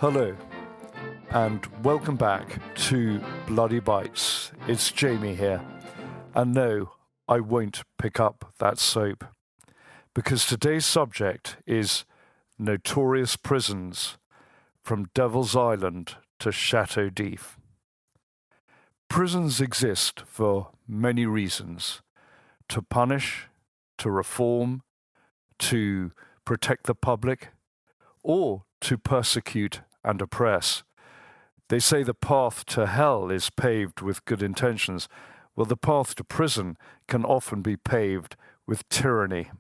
Hello, and welcome back to Bloody Bites. It's Jamie here, and no, I won't pick up that soap, because today's subject is notorious prisons from Devil's Island to Château. Prisons exist for many reasons: to punish, to reform, to protect the public, or to persecute and oppress. They say the path to hell is paved with good intentions. Well, the path to prison can often be paved with tyranny.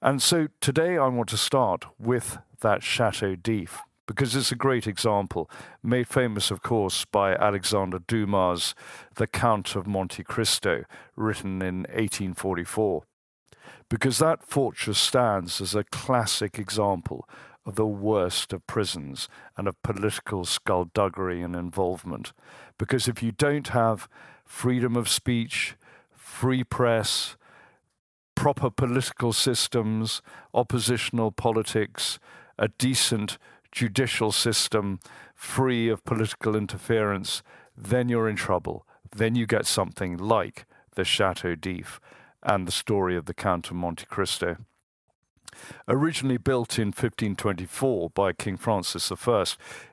And so today I want to start with that Château, because it's a great example, made famous, of course, by Alexander Dumas' The Count of Monte Cristo, written in 1844. Because that fortress stands as a classic example of the worst of prisons and of political skullduggery and involvement. Because if you don't have freedom of speech, free press, proper political systems, oppositional politics, a decent judicial system free of political interference, then you're in trouble. Then you get something like the Château and the story of the Count of Monte Cristo. Originally built in 1524 by King Francis I,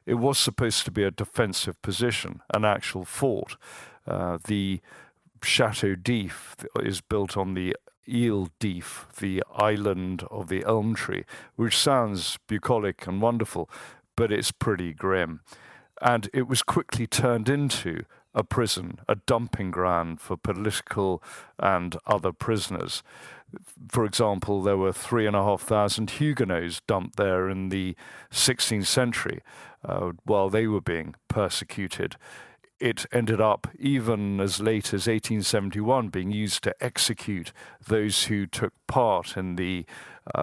it was supposed to be a defensive position, an actual fort. The Château is built on the Île d'If, the island of the elm tree, which sounds bucolic and wonderful, but it's pretty grim. And it was quickly turned into a prison, a dumping ground for political and other prisoners. For example, there were 3,500 Huguenots dumped there in the 16th century while they were being persecuted. It ended up, even as late as 1871, being used to execute those who took part in the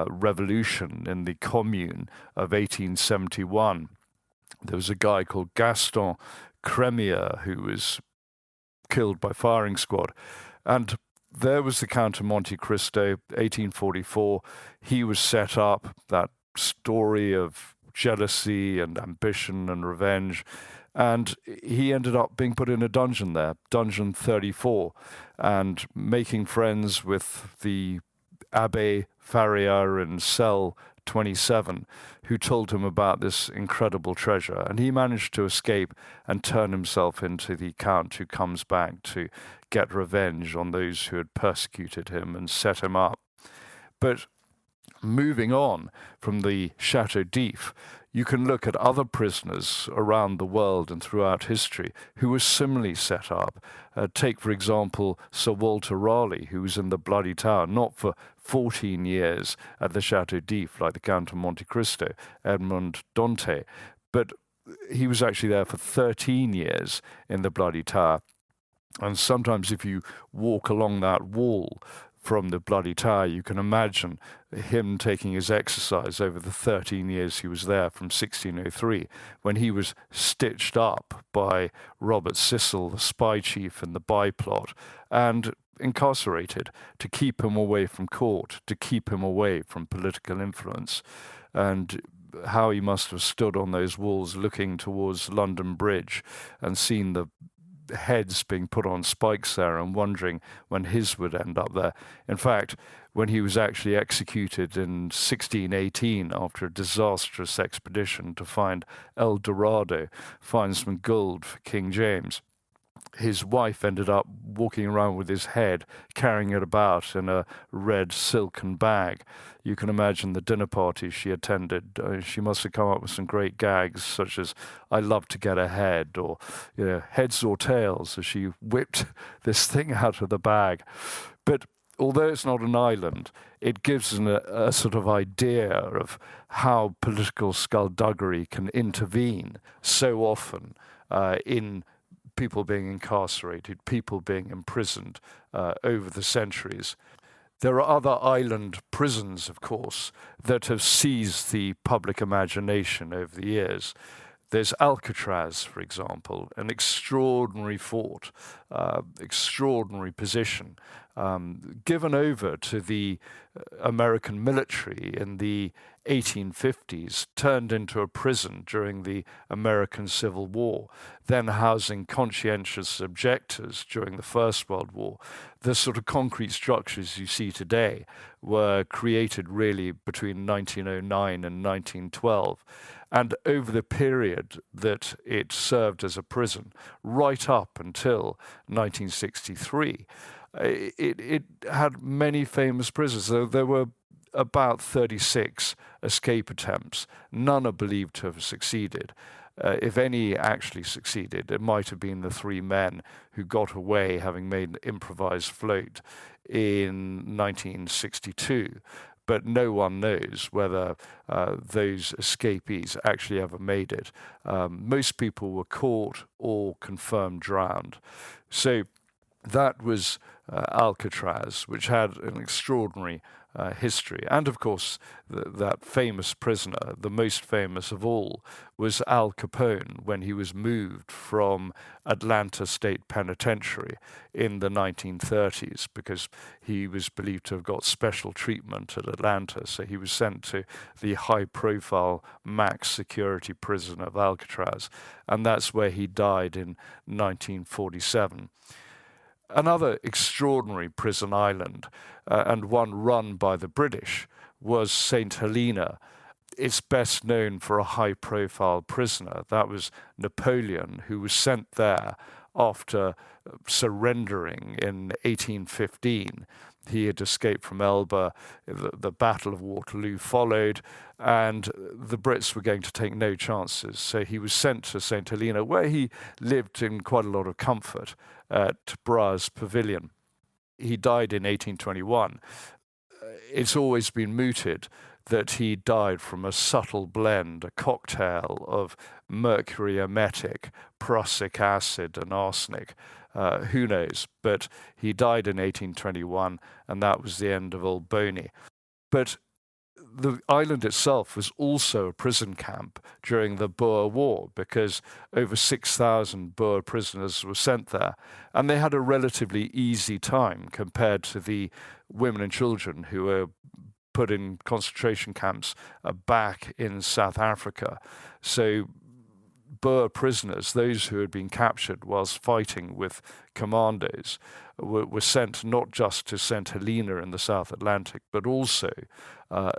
revolution, in the Commune of 1871. There was a guy called Gaston Crémieux who was killed by firing squad. And there was the Count of Monte Cristo, 1844. He was set up, that story of jealousy and ambition and revenge. And he ended up being put in a dungeon there, Dungeon 34, and making friends with the Abbé Faria in cell 27, who told him about this incredible treasure. And he managed to escape and turn himself into the Count who comes back to get revenge on those who had persecuted him and set him up. But moving on from the Château, you can look at other prisoners around the world and throughout history who were similarly set up. Take, for example, Sir Walter Raleigh, who was in the Bloody Tower, not for 14 years at the Château like the Count of Monte Cristo, Edmond Dantès, but he was actually there for 13 years in the Bloody Tower. And sometimes if you walk along that wall from the Bloody Tower, you can imagine him taking his exercise over the 13 years he was there from 1603, when he was stitched up by Robert Cecil, the spy chief in the Biplot, and incarcerated to keep him away from court, to keep him away from political influence. And how he must have stood on those walls looking towards London Bridge and seen the heads being put on spikes there and wondering when his would end up there. In fact, when he was actually executed in 1618 after a disastrous expedition to find El Dorado, find some gold for King James, his wife ended up walking around with his head, carrying it about in a red silken bag. You can imagine the dinner party she attended. She must have come up with some great gags, such as, "I love to get ahead," or, "heads or tails," as she whipped this thing out of the bag. But although it's not an island, it gives a sort of idea of how political skullduggery can intervene so often in people being incarcerated, people being imprisoned over the centuries. There are other island prisons, of course, that have seized the public imagination over the years. There's Alcatraz, for example, an extraordinary fort, extraordinary position, given over to the American military in the 1850s, turned into a prison during the American Civil War, then housing conscientious objectors during the First World War. The sort of concrete structures you see today were created really between 1909 and 1912. And over the period that it served as a prison, right up until 1963, it had many famous prisoners. There were about 36 escape attempts. None are believed to have succeeded. If any actually succeeded, it might have been the three men who got away having made an improvised float in 1962. But no one knows whether those escapees actually ever made it. Most people were caught or confirmed drowned. So that was Alcatraz, which had an extraordinary history. And of course, that famous prisoner, the most famous of all, was Al Capone when he was moved from Atlanta State Penitentiary in the 1930s, because he was believed to have got special treatment at Atlanta. So he was sent to the high-profile max security prison of Alcatraz, and that's where he died in 1947. Another extraordinary prison island, and one run by the British, was St. Helena. It's best known for a high-profile prisoner. That was Napoleon, who was sent there after surrendering in 1815. He had escaped from Elba. The Battle of Waterloo followed, and the Brits were going to take no chances. So he was sent to St. Helena, where he lived in quite a lot of comfort at Bras Pavilion. He died in 1821. It's always been mooted that he died from a subtle blend, a cocktail of mercury emetic, prussic acid, and arsenic. Who knows? But he died in 1821, and that was the end of Old Boney. But the island itself was also a prison camp during the Boer War, because over 6,000 Boer prisoners were sent there, and they had a relatively easy time compared to the women and children who were put in concentration camps back in South Africa. So Boer prisoners, those who had been captured whilst fighting with commandos, were sent not just to St. Helena in the South Atlantic, but also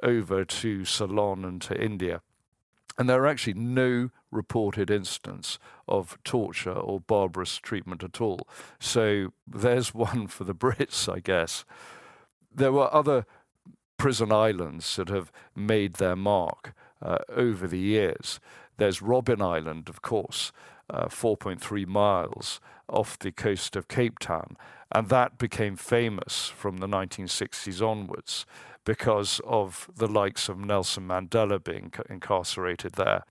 over to Ceylon and to India. And there are actually no reported incidents of torture or barbarous treatment at all. So there's one for the Brits, I guess. There were other prison islands that have made their mark over the years. There's Robben Island, of course, 4.3 miles off the coast of Cape Town, and that became famous from the 1960s onwards because of the likes of Nelson Mandela being incarcerated there.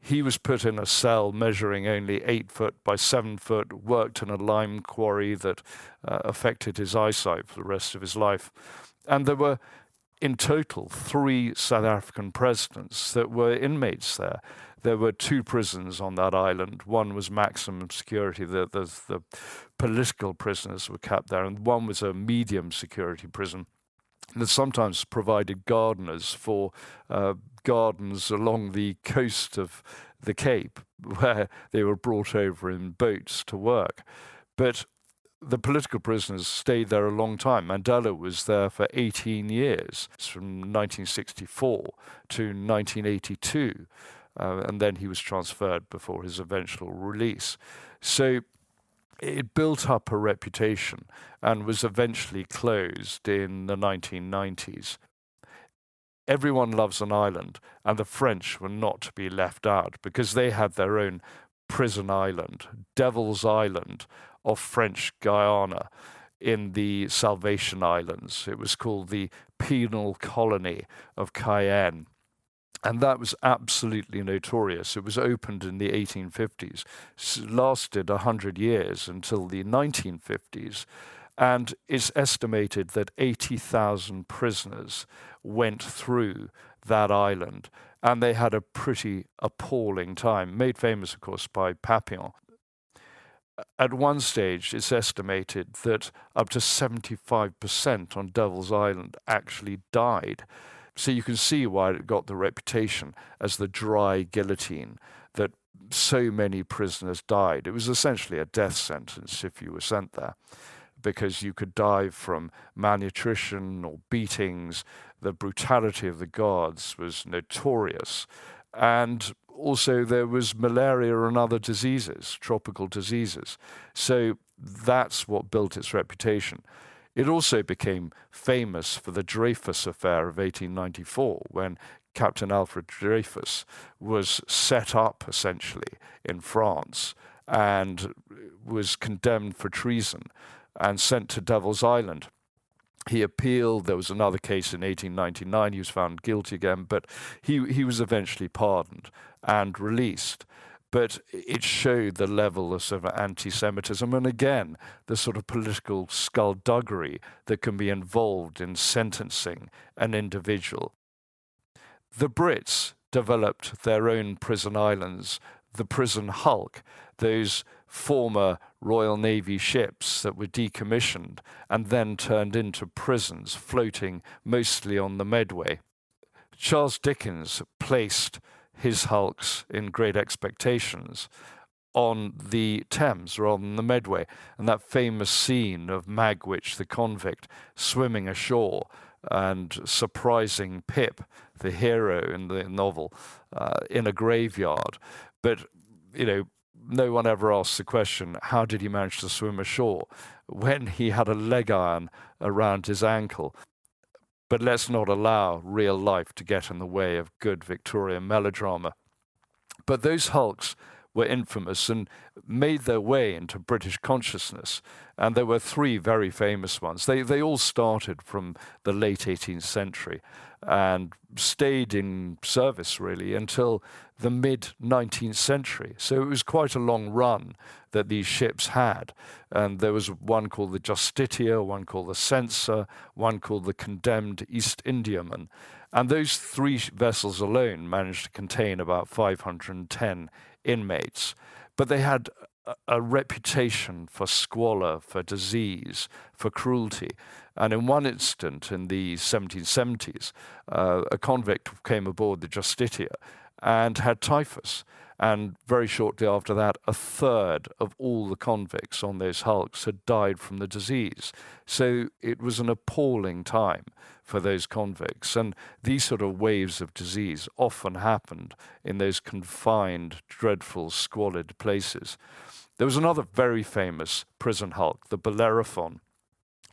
He was put in a cell measuring only 8 foot by 7 foot, worked in a lime quarry that affected his eyesight for the rest of his life. And there were, in total, 3 South African presidents that were inmates there. There were 2 prisons on that island. One was maximum security. The political prisoners were kept there, and one was a medium security prison that sometimes provided gardeners for gardens along the coast of the Cape, where they were brought over in boats to work. But the political prisoners stayed there a long time. Mandela was there for 18 years, from 1964 to 1982, and then he was transferred before his eventual release. So it built up a reputation and was eventually closed in the 1990s. Everyone loves an island, and the French were not to be left out because they had their own prison island, Devil's Island of French Guiana in the Salvation Islands. It was called the Penal Colony of Cayenne. And that was absolutely notorious. It was opened in the 1850s, lasted 100 years until the 1950s, and it's estimated that 80,000 prisoners went through that island, and they had a pretty appalling time, made famous, of course, by Papillon. At one stage, it's estimated that up to 75% on Devil's Island actually died. So you can see why it got the reputation as the dry guillotine, that so many prisoners died. It was essentially a death sentence if you were sent there, because you could die from malnutrition or beatings. The brutality of the guards was notorious. And also there was malaria and other diseases, tropical diseases. So that's what built its reputation. It also became famous for the Dreyfus Affair of 1894, when Captain Alfred Dreyfus was set up essentially in France and was condemned for treason and sent to Devil's Island. He appealed. There was another case in 1899. He was found guilty again, but he was eventually pardoned and released. But it showed the level of sort of anti-Semitism, and again, the sort of political skullduggery that can be involved in sentencing an individual. The Brits developed their own prison islands, the prison hulk, those former Royal Navy ships that were decommissioned and then turned into prisons floating mostly on the Medway. Charles Dickens placed his hulks in Great Expectations on the Thames rather than the Medway, and that famous scene of Magwitch the convict swimming ashore and surprising Pip, the hero in the novel, in a graveyard. But, no one ever asks the question, how did he manage to swim ashore when he had a leg iron around his ankle? But let's not allow real life to get in the way of good Victorian melodrama. But those hulks were infamous and made their way into British consciousness. And there were three very famous ones. They all started from the late 18th century and stayed in service really until the mid-19th century. So it was quite a long run that these ships had. And there was one called the Justitia, one called the Censor, one called the Condemned East Indiaman. And those three vessels alone managed to contain about 510 inmates. But they had a reputation for squalor, for disease, for cruelty. And in one instant, in the 1770s, a convict came aboard the Justitia and had typhus. And very shortly after that, a third of all the convicts on those hulks had died from the disease. So it was an appalling time for those convicts. And these sort of waves of disease often happened in those confined, dreadful, squalid places. There was another very famous prison hulk, the Bellerophon,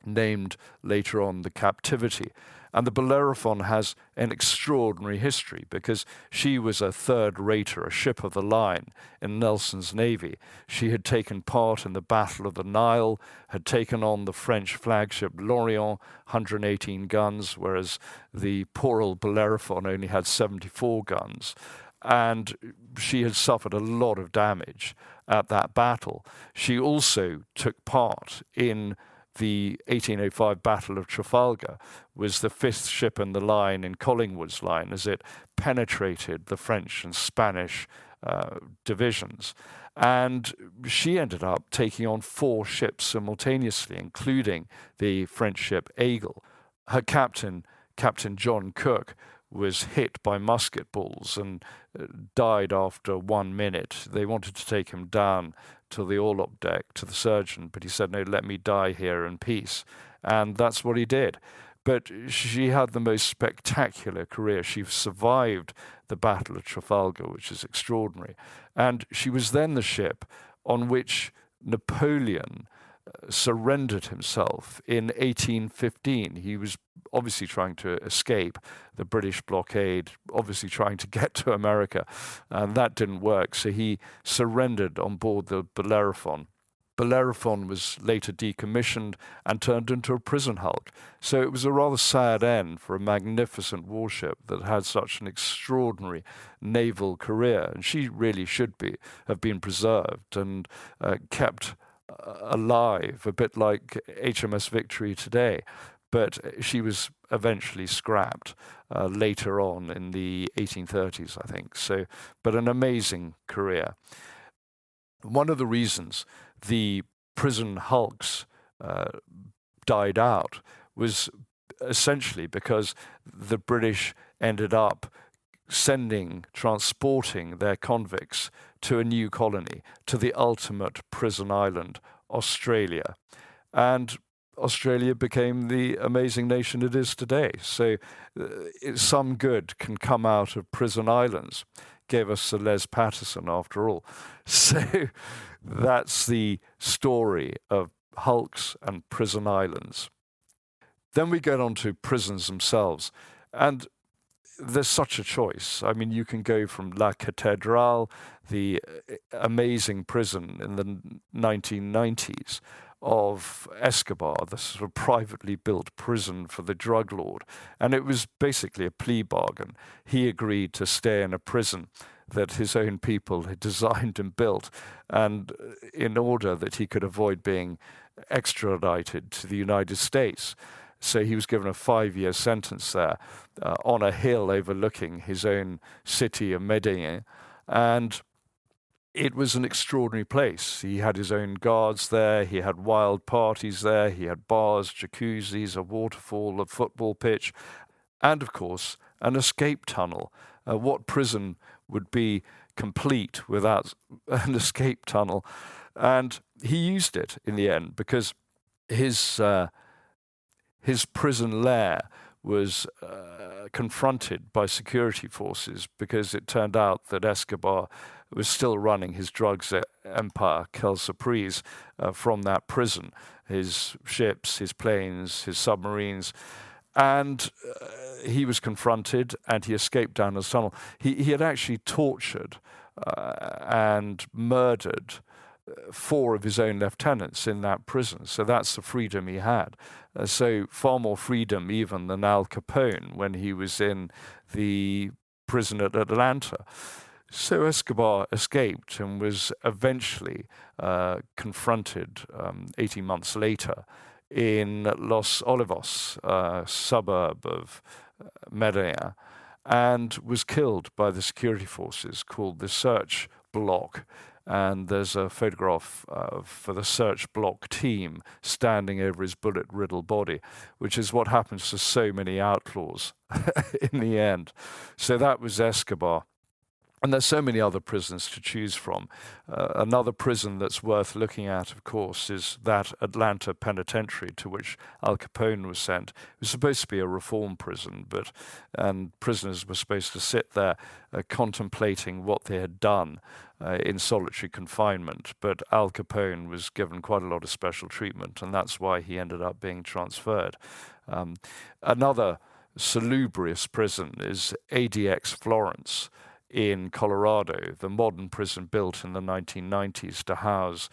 named later on the Captivity. And the Bellerophon has an extraordinary history because she was a third-rater, a ship of the line in Nelson's navy. She had taken part in the Battle of the Nile, had taken on the French flagship L'Orient, 118 guns, whereas the poor old Bellerophon only had 74 guns. And she had suffered a lot of damage at that battle. She also took part in the 1805 Battle of Trafalgar, was the fifth ship in the line in Collingwood's line as it penetrated the French and Spanish divisions. And she ended up taking on 4 ships simultaneously, including the French ship Aigle. Her captain, Captain John Cook, was hit by musket balls and died after 1 minute. They wanted to take him down to the orlop deck, to the surgeon, but he said, no, let me die here in peace. And that's what he did. But she had the most spectacular career. She survived the Battle of Trafalgar, which is extraordinary. And she was then the ship on which Napoleon surrendered himself in 1815. He was obviously trying to escape the British blockade, obviously trying to get to America, and that didn't work. So he surrendered on board the Bellerophon. Bellerophon was later decommissioned and turned into a prison hulk. So it was a rather sad end for a magnificent warship that had such an extraordinary naval career, and she really should have been preserved and kept alive, a bit like HMS Victory today. But she was eventually scrapped later on in the 1830s, I think. So, but an amazing career. One of the reasons the prison hulks died out was essentially because the British ended up transporting their convicts to a new colony, to the ultimate prison island, Australia. And Australia became the amazing nation it is today. So some good can come out of prison islands. Gave us Sir Les Patterson, after all. So that's the story of hulks and prison islands. Then we get on to prisons themselves. And there's such a choice. I mean, you can go from La Cathédrale, the amazing prison in the 1990s, of Escobar, the sort of privately built prison for the drug lord. And it was basically a plea bargain. He agreed to stay in a prison that his own people had designed and built, and in order that he could avoid being extradited to the United States. So he was given a 5-year sentence there on a hill overlooking his own city of Medellin. And it was an extraordinary place. He had his own guards there. He had wild parties there. He had bars, jacuzzis, a waterfall, a football pitch, and, of course, an escape tunnel. What prison would be complete without an escape tunnel? And he used it in the end because his prison lair was confronted by security forces because it turned out that Escobar was still running his drugs empire, Quelle Surprise, from that prison. His ships, his planes, his submarines. And he was confronted and he escaped down the tunnel. He had actually tortured and murdered 4 of his own lieutenants in that prison. So that's the freedom he had. So far more freedom even than Al Capone when he was in the prison at Atlanta. So Escobar escaped and was eventually confronted 18 months later in Los Olivos, a suburb of Medellin, and was killed by the security forces called the Search Block. And there's a photograph for the Search Block team standing over his bullet-riddled body, which is what happens to so many outlaws in the end. So that was Escobar. And there's so many other prisons to choose from. Another prison that's worth looking at, of course, is that Atlanta penitentiary to which Al Capone was sent. It was supposed to be a reform prison, and prisoners were supposed to sit there contemplating what they had done in solitary confinement. But Al Capone was given quite a lot of special treatment, and that's why he ended up being transferred. Another salubrious prison is ADX Florence in Colorado, the modern prison built in the 1990s to house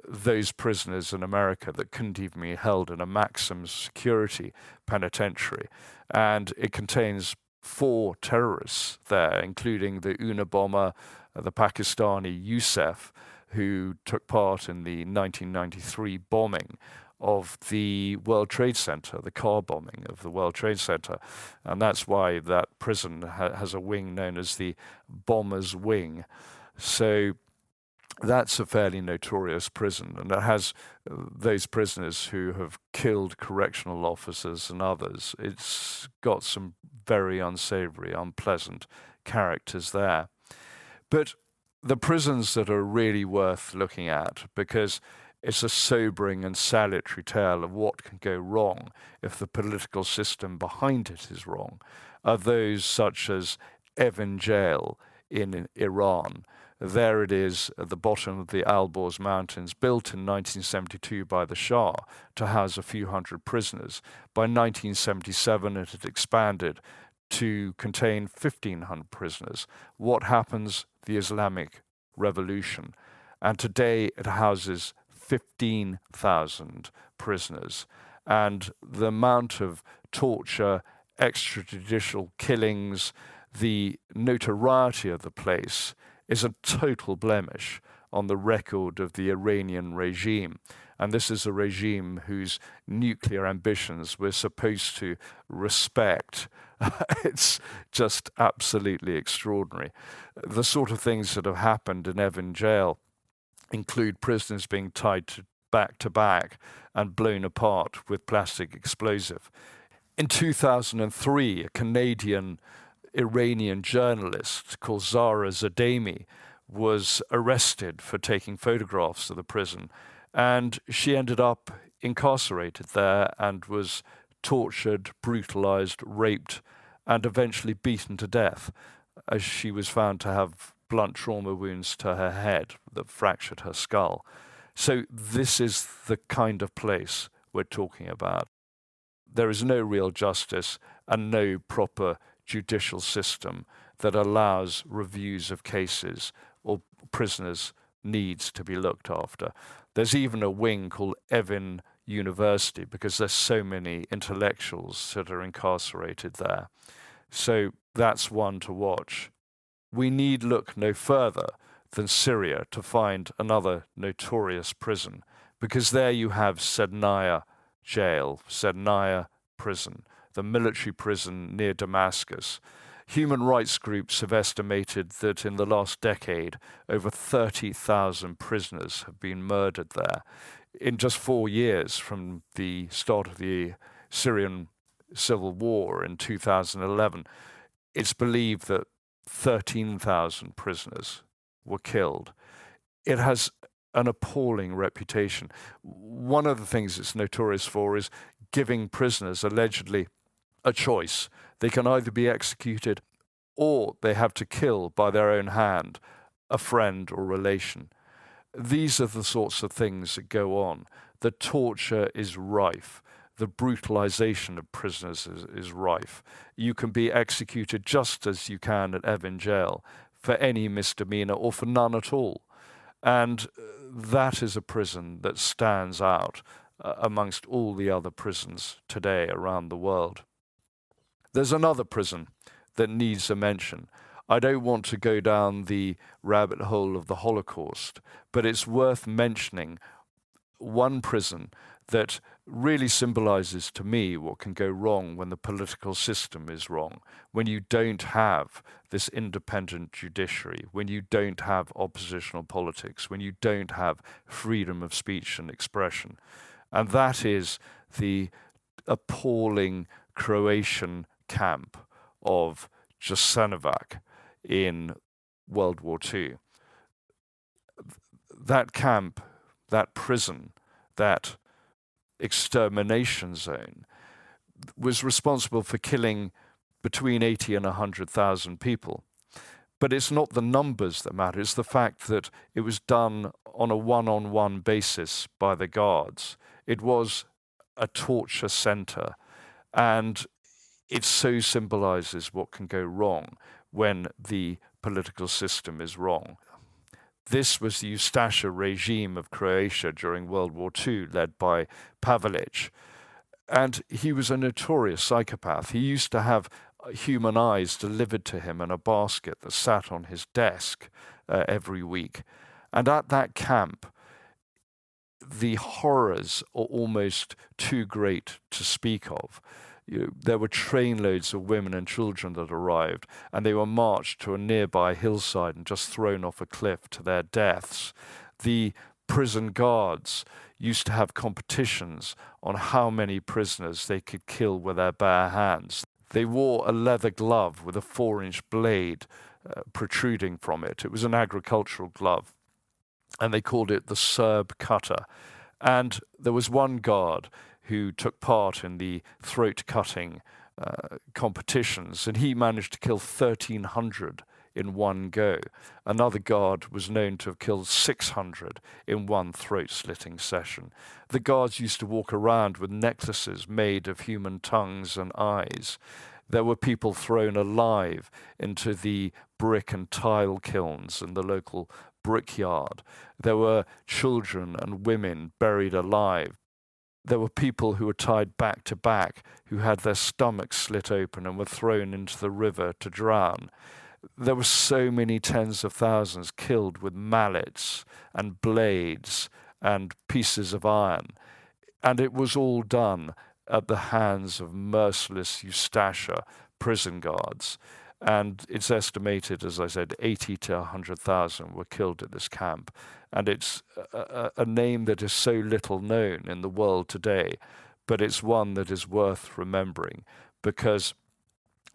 those prisoners in America that couldn't even be held in a maximum security penitentiary. And it contains 4 terrorists there, including the Unabomber, the Pakistani Youssef, who took part in the 1993 bombing of the World Trade Center, the car bombing of the World Trade Center. And that's why that prison has a wing known as the Bomber's Wing. So that's a fairly notorious prison, and it has those prisoners who have killed correctional officers and others. It's got some very unsavory, unpleasant characters there. But the prisons that are really worth looking at, because it's a sobering and salutary tale of what can go wrong if the political system behind it is wrong, are those such as Evin Jail in Iran. There it is at the bottom of the Alborz Mountains, built in 1972 by the Shah to house a few hundred prisoners. By 1977, it had expanded to contain 1,500 prisoners. What happens? The Islamic Revolution. And today it houses 15,000 prisoners. And the amount of torture, extrajudicial killings, the notoriety of the place is a total blemish on the record of the Iranian regime. And this is a regime whose nuclear ambitions we're supposed to respect. It's just absolutely extraordinary. The sort of things that have happened in Evin Jail include prisoners being tied to back and blown apart with plastic explosive. In 2003, a Canadian Iranian journalist called Zara Zademi was arrested for taking photographs of the prison, and she ended up incarcerated there and was tortured, brutalized, raped, and eventually beaten to death, as she was found to have blunt trauma wounds to her head that fractured her skull. So this is the kind of place we're talking about. There is no real justice and no proper judicial system that allows reviews of cases or prisoners' needs to be looked after. There's even a wing called Evin University because there's so many intellectuals that are incarcerated there. So that's one to watch. We need look no further than Syria to find another notorious prison, because there you have Sednaya jail, Sednaya prison, the military prison near Damascus. Human rights groups have estimated that in the last decade, over 30,000 prisoners have been murdered there. In just 4 years from the start of the Syrian civil war in 2011, it's believed that 13,000 prisoners were killed. It has an appalling reputation. One of the things it's notorious for is giving prisoners, allegedly, a choice. They can either be executed or they have to kill by their own hand a friend or relation. These are the sorts of things that go on. The torture is rife. The brutalization of prisoners is rife. You can be executed just as you can at Evin jail for any misdemeanor or for none at all. And that is a prison that stands out amongst all the other prisons today around the world. There's another prison that needs a mention. I don't want to go down the rabbit hole of the Holocaust, but it's worth mentioning one prison that really symbolizes to me what can go wrong when the political system is wrong, when you don't have this independent judiciary, when you don't have oppositional politics, when you don't have freedom of speech and expression. And that is the appalling Croatian camp of Jasenovac in World War II. That camp, that prison, that extermination zone was responsible for killing between 80 and 100,000 people. But it's not the numbers that matter, it's the fact that it was done on a one-on-one basis by the guards. It was a torture center, and it so symbolizes what can go wrong when the political system is wrong. This was the Ustasha regime of Croatia during World War II, led by Pavelic. And he was a notorious psychopath. He used to have human eyes delivered to him in a basket that sat on his desk every week. And at that camp, the horrors are almost too great to speak of. There were trainloads of women and children that arrived, and they were marched to a nearby hillside and just thrown off a cliff to their deaths. The prison guards used to have competitions on how many prisoners they could kill with their bare hands. They wore a leather glove with a 4-inch blade protruding from it. It was an agricultural glove, and they called it the Serb cutter. And there was one guard who took part in the throat-cutting competitions, and he managed to kill 1,300 in one go. Another guard was known to have killed 600 in one throat-slitting session. The guards used to walk around with necklaces made of human tongues and eyes. There were people thrown alive into the brick and tile kilns in the local brickyard. There were children and women buried alive. There were people who were tied back to back, who had their stomachs slit open and were thrown into the river to drown. There were so many tens of thousands killed with mallets and blades and pieces of iron. And it was all done at the hands of merciless Ustasha prison guards. And it's estimated, as I said, 80 to 100,000 were killed at this camp. And it's a name that is so little known in the world today, but it's one that is worth remembering, because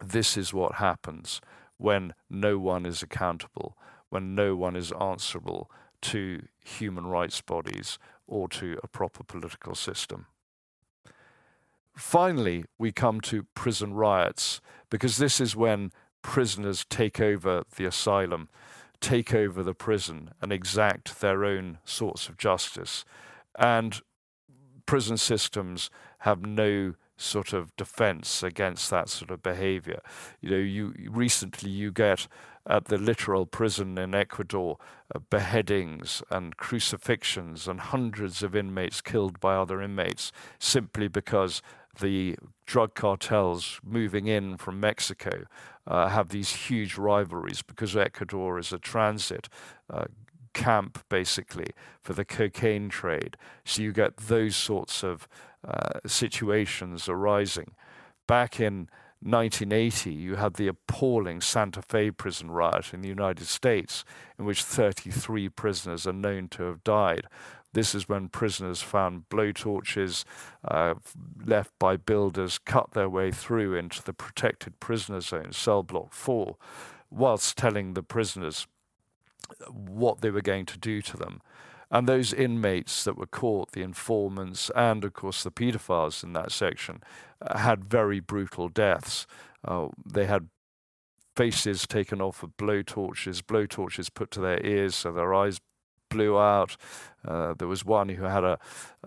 this is what happens when no one is accountable, when no one is answerable to human rights bodies or to a proper political system. Finally, we come to prison riots, because this is when prisoners take over the asylum, take over the prison, and exact their own sorts of justice. And prison systems have no sort of defense against that sort of behavior. Recently you get at the literal prison in Ecuador beheadings and crucifixions and hundreds of inmates killed by other inmates simply because the drug cartels moving in from Mexico have these huge rivalries, because Ecuador is a transit camp basically for the cocaine trade. So you get those sorts of situations arising. Back in 1980, you had the appalling Santa Fe prison riot in the United States, in which 33 prisoners are known to have died. This is when prisoners found blowtorches left by builders, cut their way through into the protected prisoner zone, cell block 4, whilst telling the prisoners what they were going to do to them. And those inmates that were caught, the informants and, of course, the paedophiles in that section, had very brutal deaths. They had faces taken off with blowtorches put to their ears so their eyes blew out. There was one who had a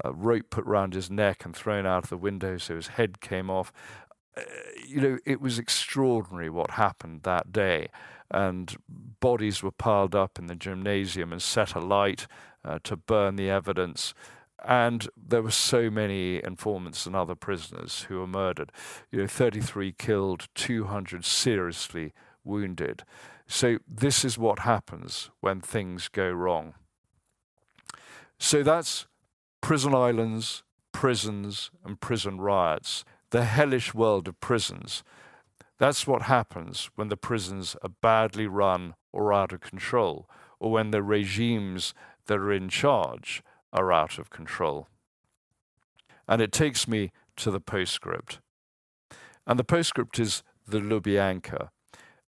rope put around his neck and thrown out of the window so his head came off. It was extraordinary what happened that day. And bodies were piled up in the gymnasium and set alight to burn the evidence. And there were so many informants and other prisoners who were murdered. 33 killed, 200 seriously wounded. So this is what happens when things go wrong. So that's prison islands, prisons, and prison riots. The hellish world of prisons. That's what happens when the prisons are badly run or out of control, or when the regimes that are in charge are out of control. And it takes me to the postscript. And the postscript is the Lubyanka.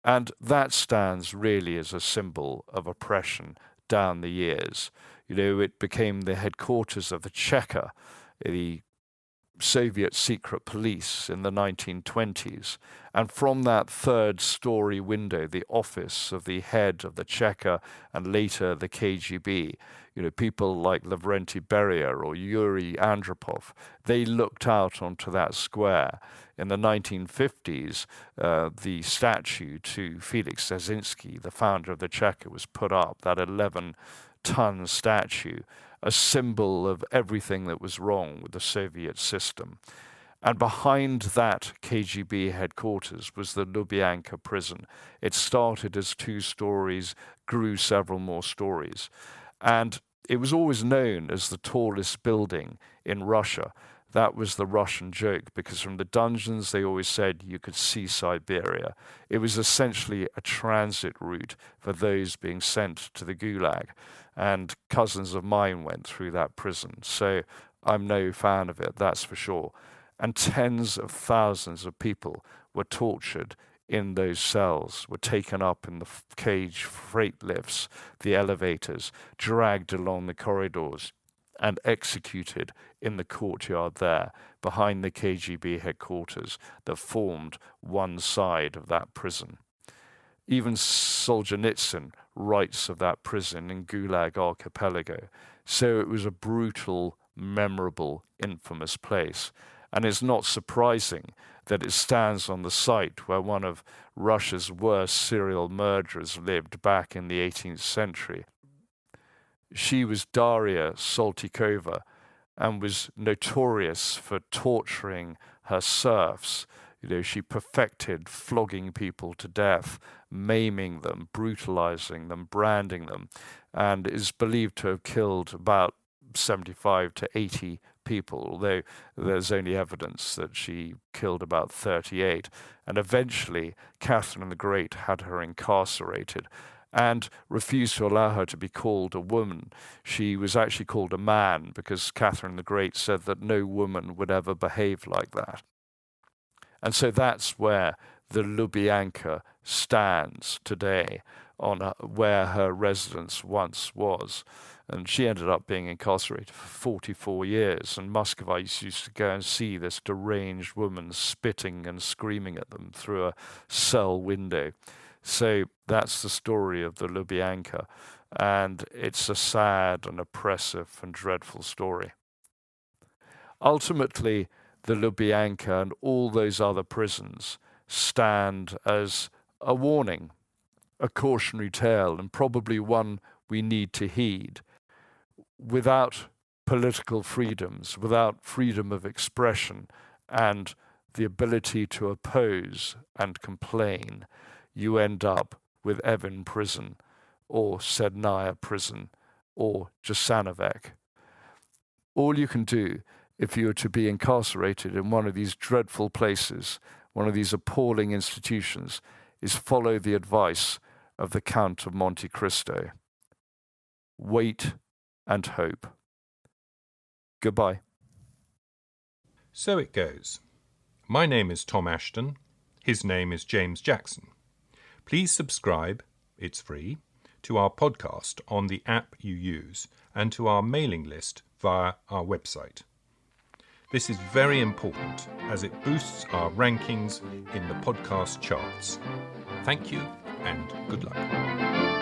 And that stands really as a symbol of oppression down the years. It became the headquarters of the Cheka, the Soviet secret police in the 1920s. And from that third-story window, the office of the head of the Cheka and later the KGB, people like Lavrenti Beria or Yuri Andropov, they looked out onto that square. In the 1950s, the statue to Felix Dzerzhinsky, the founder of the Cheka, was put up, that 11-ton statue, a symbol of everything that was wrong with the Soviet system. And behind that KGB headquarters was the Lubyanka prison. It started as 2 stories, grew several more stories. And it was always known as the tallest building in Russia. That was the Russian joke, because from the dungeons they always said you could see Siberia. It was essentially a transit route for those being sent to the Gulag. And cousins of mine went through that prison, so I'm no fan of it, that's for sure. And tens of thousands of people were tortured in those cells, were taken up in the cage freight lifts, the elevators, dragged along the corridors, and executed in the courtyard there, behind the KGB headquarters that formed one side of that prison. Even Solzhenitsyn writes of that prison in Gulag Archipelago. So it was a brutal, memorable, infamous place. And it's not surprising that it stands on the site where one of Russia's worst serial murderers lived back in the 18th century. She was Daria Saltykova and was notorious for torturing her serfs. She perfected flogging people to death, maiming them, brutalizing them, branding them, and is believed to have killed about 75 to 80 people, although there's only evidence that she killed about 38. And eventually, Catherine the Great had her incarcerated and refused to allow her to be called a woman. She was actually called a man because Catherine the Great said that no woman would ever behave like that. And so that's where the Lubyanka stands today, on where her residence once was. And she ended up being incarcerated for 44 years. And Muscovites used to go and see this deranged woman spitting and screaming at them through a cell window. So that's the story of the Lubyanka. And it's a sad and oppressive and dreadful story. Ultimately, the Lubyanka and all those other prisons stand as a warning, a cautionary tale, and probably one we need to heed. Without political freedoms, without freedom of expression and the ability to oppose and complain, you end up with Evin prison or Sednaya prison or Jasanovac. All you can do if you are to be incarcerated in one of these dreadful places, one of these appalling institutions, is follow the advice of the Count of Monte Cristo. Wait and hope. Goodbye. So it goes. My name is Tom Assheton. His name is James Jackson. Please subscribe, it's free, to our podcast on the app you use and to our mailing list via our website. This is very important as it boosts our rankings in the podcast charts. Thank you and good luck.